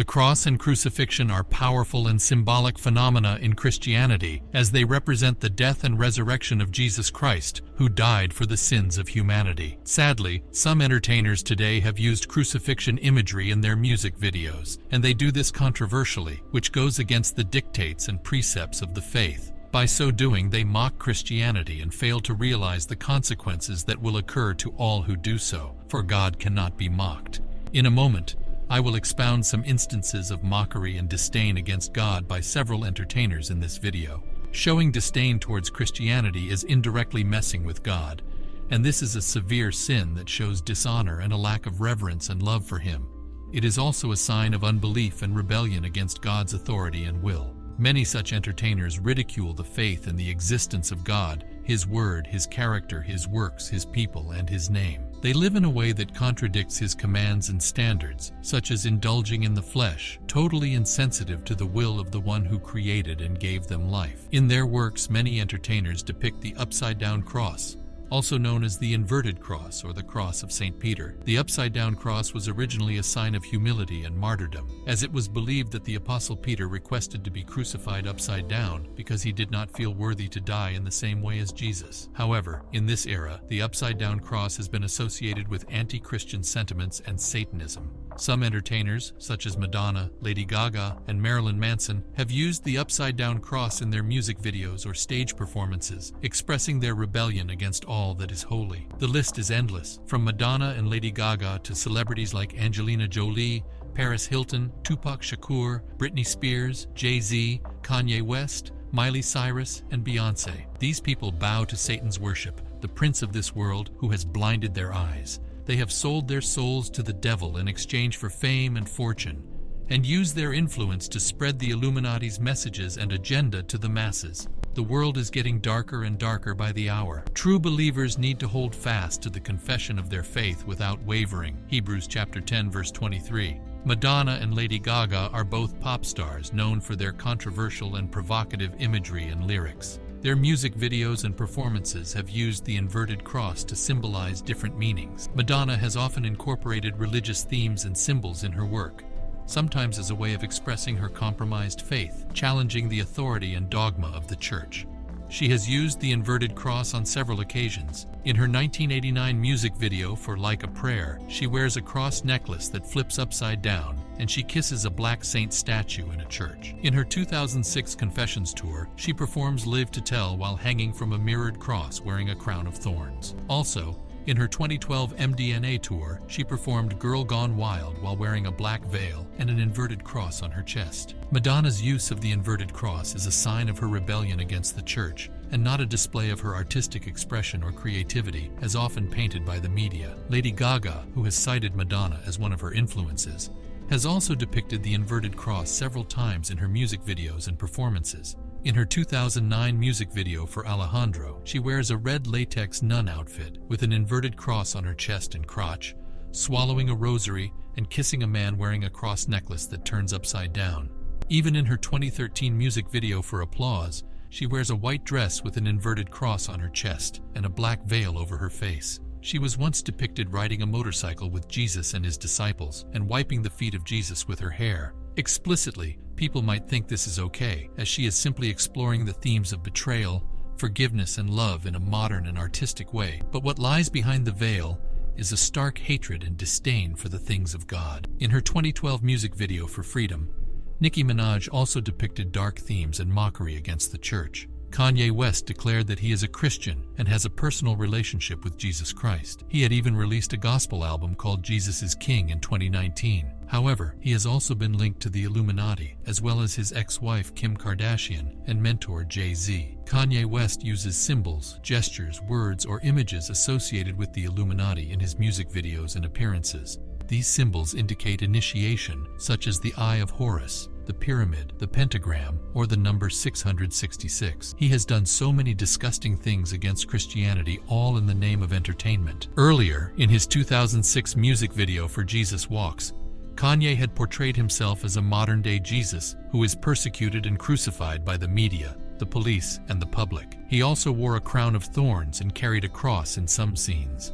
The cross and crucifixion are powerful and symbolic phenomena in Christianity, as they represent the death and resurrection of Jesus Christ, who died for the sins of humanity. Sadly, some entertainers today have used crucifixion imagery in their music videos, and they do this controversially, which goes against the dictates and precepts of the faith. By so doing, they mock Christianity and fail to realize the consequences that will occur to all who do so, for God cannot be mocked. In a moment, I will expound some instances of mockery and disdain against God by several entertainers in this video. Showing disdain towards Christianity is indirectly messing with God, and this is a severe sin that shows dishonor and a lack of reverence and love for Him. It is also a sign of unbelief and rebellion against God's authority and will. Many such entertainers ridicule the faith and the existence of God, His word, His character, His works, His people, and His name. They live in a way that contradicts His commands and standards, such as indulging in the flesh, totally insensitive to the will of the one who created and gave them life. In their works, many entertainers depict the upside-down cross, also known as the inverted cross or the cross of St. Peter. The upside-down cross was originally a sign of humility and martyrdom, as it was believed that the Apostle Peter requested to be crucified upside down because he did not feel worthy to die in the same way as Jesus. However, in this era, the upside-down cross has been associated with anti-Christian sentiments and Satanism. Some entertainers, such as Madonna, Lady Gaga, and Marilyn Manson, have used the upside-down cross in their music videos or stage performances, expressing their rebellion against all that is holy. The list is endless, from Madonna and Lady Gaga to celebrities like Angelina Jolie, Paris Hilton, Tupac Shakur, Britney Spears, Jay-Z, Kanye West, Miley Cyrus, and Beyoncé. These people bow to Satan's worship, the prince of this world who has blinded their eyes. They have sold their souls to the devil in exchange for fame and fortune, and use their influence to spread the Illuminati's messages and agenda to the masses. The world is getting darker and darker by the hour. True believers need to hold fast to the confession of their faith without wavering. Hebrews chapter 10 verse 23. Madonna and Lady Gaga are both pop stars known for their controversial and provocative imagery and lyrics. Their music videos and performances have used the inverted cross to symbolize different meanings. Madonna has often incorporated religious themes and symbols in her work, sometimes as a way of expressing her compromised faith, challenging the authority and dogma of the church. She has used the inverted cross on several occasions. In her 1989 music video for Like a Prayer, she wears a cross necklace that flips upside down, and she kisses a black saint statue in a church. In her 2006 Confessions tour, she performs Live to Tell while hanging from a mirrored cross wearing a crown of thorns. Also, in her 2012 MDNA tour, she performed Girl Gone Wild while wearing a black veil and an inverted cross on her chest. Madonna's use of the inverted cross is a sign of her rebellion against the church, and not a display of her artistic expression or creativity, as often painted by the media. Lady Gaga, who has cited Madonna as one of her influences, has also depicted the inverted cross several times in her music videos and performances. In her 2009 music video for Alejandro, she wears a red latex nun outfit with an inverted cross on her chest and crotch, swallowing a rosary and kissing a man wearing a cross necklace that turns upside down. Even in her 2013 music video for Applause, she wears a white dress with an inverted cross on her chest and a black veil over her face. She was once depicted riding a motorcycle with Jesus and his disciples and wiping the feet of Jesus with her hair. Explicitly, people might think this is okay, as she is simply exploring the themes of betrayal, forgiveness, and love in a modern and artistic way. But what lies behind the veil is a stark hatred and disdain for the things of God. In her 2012 music video for Freedom, Nicki Minaj also depicted dark themes and mockery against the church. Kanye West declared that he is a Christian and has a personal relationship with Jesus Christ. He had even released a gospel album called Jesus is King in 2019. However, he has also been linked to the Illuminati, as well as his ex-wife Kim Kardashian and mentor Jay-Z. Kanye West uses symbols, gestures, words, or images associated with the Illuminati in his music videos and appearances. These symbols indicate initiation, such as the Eye of Horus, the pyramid, the pentagram, or the number 666. He has done so many disgusting things against Christianity, all in the name of entertainment. Earlier, in his 2006 music video for Jesus Walks, Kanye had portrayed himself as a modern-day Jesus who is persecuted and crucified by the media, the police, and the public. He also wore a crown of thorns and carried a cross in some scenes.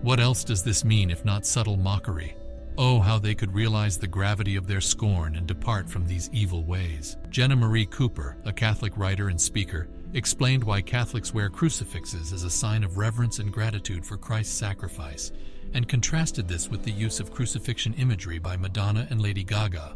What else does this mean if not subtle mockery? Oh, how they could realize the gravity of their scorn and depart from these evil ways. Jenna Marie Cooper, a Catholic writer and speaker, explained why Catholics wear crucifixes as a sign of reverence and gratitude for Christ's sacrifice, and contrasted this with the use of crucifixion imagery by Madonna and Lady Gaga,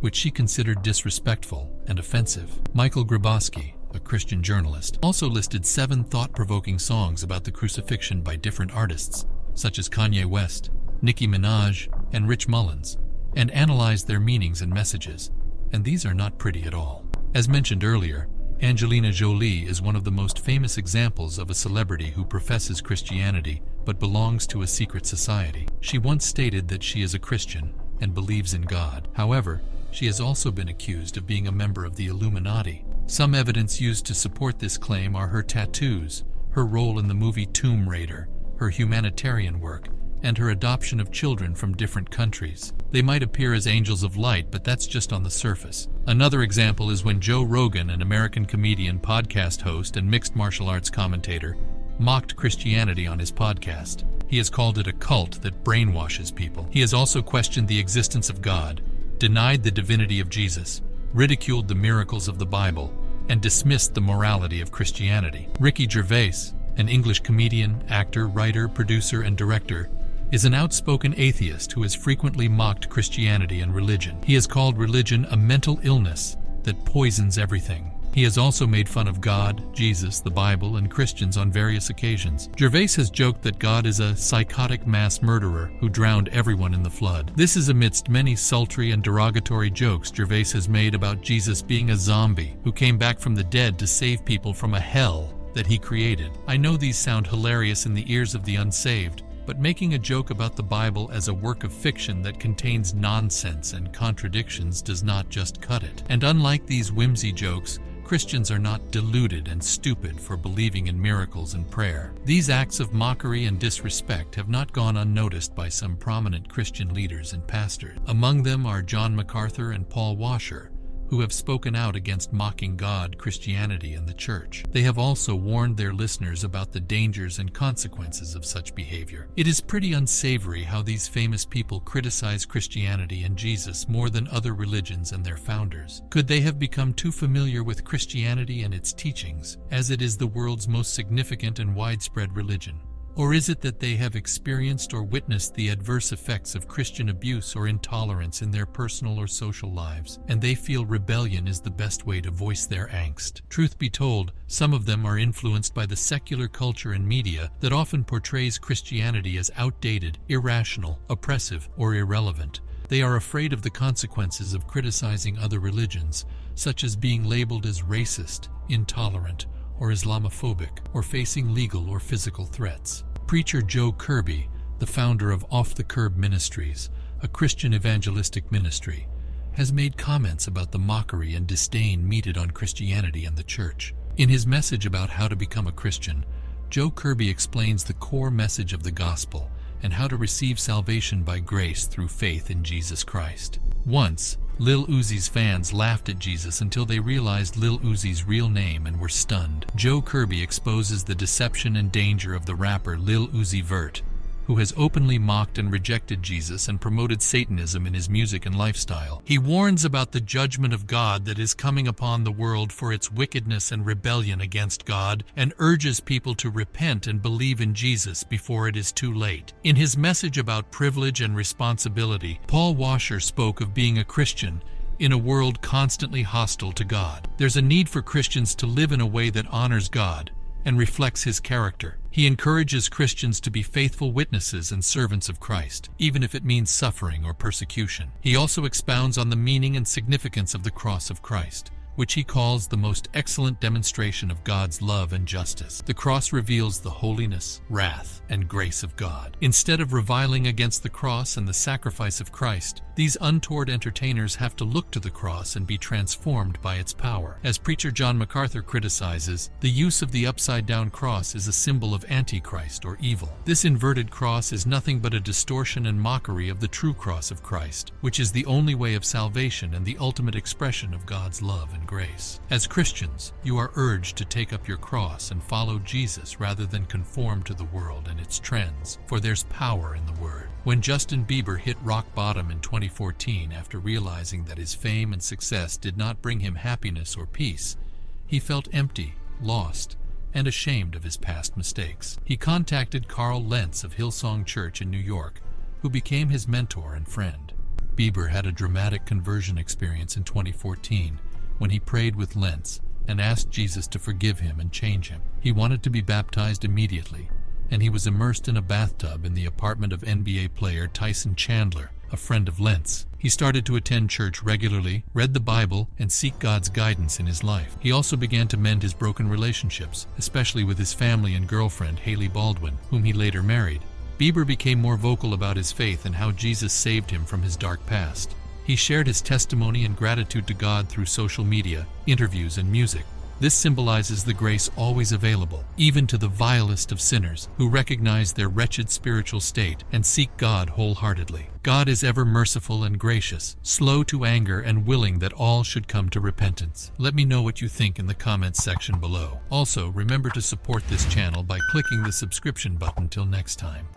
which she considered disrespectful and offensive. Michael Grabowski, a Christian journalist, also listed 7 thought-provoking songs about the crucifixion by different artists, such as Kanye West, Nicki Minaj, and Rich Mullins, and analyzed their meanings and messages, and these are not pretty at all. As mentioned earlier, Angelina Jolie is one of the most famous examples of a celebrity who professes Christianity but belongs to a secret society. She once stated that she is a Christian and believes in God. However, she has also been accused of being a member of the Illuminati. Some evidence used to support this claim are her tattoos, her role in the movie Tomb Raider, her humanitarian work, and her adoption of children from different countries. They might appear as angels of light, but that's just on the surface. Another example is when Joe Rogan, an American comedian, podcast host, and mixed martial arts commentator, mocked Christianity on his podcast. He has called it a cult that brainwashes people. He has also questioned the existence of God, denied the divinity of Jesus, ridiculed the miracles of the Bible, and dismissed the morality of Christianity. Ricky Gervais, an English comedian, actor, writer, producer, and director, is an outspoken atheist who has frequently mocked Christianity and religion. He has called religion a mental illness that poisons everything. He has also made fun of God, Jesus, the Bible, and Christians on various occasions. Gervais has joked that God is a psychotic mass murderer who drowned everyone in the flood. This is amidst many sultry and derogatory jokes Gervais has made about Jesus being a zombie who came back from the dead to save people from a hell that he created. I know these sound hilarious in the ears of the unsaved, but making a joke about the Bible as a work of fiction that contains nonsense and contradictions does not just cut it. And unlike these whimsy jokes, Christians are not deluded and stupid for believing in miracles and prayer. These acts of mockery and disrespect have not gone unnoticed by some prominent Christian leaders and pastors. Among them are John MacArthur and Paul Washer, who have spoken out against mocking God, Christianity, and the church. They have also warned their listeners about the dangers and consequences of such behavior. It is pretty unsavory how these famous people criticize Christianity and Jesus more than other religions and their founders. Could they have become too familiar with Christianity and its teachings, as it is the world's most significant and widespread religion? Or is it that they have experienced or witnessed the adverse effects of Christian abuse or intolerance in their personal or social lives, and they feel rebellion is the best way to voice their angst? Truth be told, some of them are influenced by the secular culture and media that often portrays Christianity as outdated, irrational, oppressive, or irrelevant. They are afraid of the consequences of criticizing other religions, such as being labeled as racist, intolerant, or Islamophobic, or facing legal or physical threats. Preacher Joe Kirby, the founder of OfftheKirb Ministries, a Christian evangelistic ministry, has made comments about the mockery and disdain meted on Christianity and the church. In his message about how to become a Christian, Joe Kirby explains the core message of the gospel and how to receive salvation by grace through faith in Jesus Christ. Once, Lil Uzi's fans laughed at Jesus until they realized Lil Uzi's real name and were stunned. Joe Kirby exposes the deception and danger of the rapper Lil Uzi Vert, who has openly mocked and rejected Jesus and promoted Satanism in his music and lifestyle. He warns about the judgment of God that is coming upon the world for its wickedness and rebellion against God, and urges people to repent and believe in Jesus before it is too late. In his message about privilege and responsibility, Paul Washer spoke of being a Christian in a world constantly hostile to God. There's a need for Christians to live in a way that honors God and reflects his character. He encourages Christians to be faithful witnesses and servants of Christ, even if it means suffering or persecution. He also expounds on the meaning and significance of the cross of Christ, which he calls the most excellent demonstration of God's love and justice. The cross reveals the holiness, wrath, and grace of God. Instead of reviling against the cross and the sacrifice of Christ, these untoward entertainers have to look to the cross and be transformed by its power. As preacher John MacArthur criticizes, the use of the upside-down cross is a symbol of Antichrist or evil. This inverted cross is nothing but a distortion and mockery of the true cross of Christ, which is the only way of salvation and the ultimate expression of God's love and and grace. As Christians, you are urged to take up your cross and follow Jesus rather than conform to the world and its trends, for there's power in the word. When Justin Bieber hit rock bottom in 2014 after realizing that his fame and success did not bring him happiness or peace, he felt empty, lost, and ashamed of his past mistakes. He contacted Carl Lentz of Hillsong Church in New York, who became his mentor and friend. Bieber had a dramatic conversion experience in 2014 when he prayed with Lentz and asked Jesus to forgive him and change him. He wanted to be baptized immediately, and he was immersed in a bathtub in the apartment of NBA player Tyson Chandler, a friend of Lentz. He started to attend church regularly, read the Bible, and seek God's guidance in his life. He also began to mend his broken relationships, especially with his family and girlfriend Haley Baldwin, whom he later married. Bieber became more vocal about his faith and how Jesus saved him from his dark past. He shared his testimony and gratitude to God through social media, interviews, and music. This symbolizes the grace always available, even to the vilest of sinners who recognize their wretched spiritual state and seek God wholeheartedly. God is ever merciful and gracious, slow to anger and willing that all should come to repentance. Let me know what you think in the comments section below. Also, remember to support this channel by clicking the subscription button. Till next time.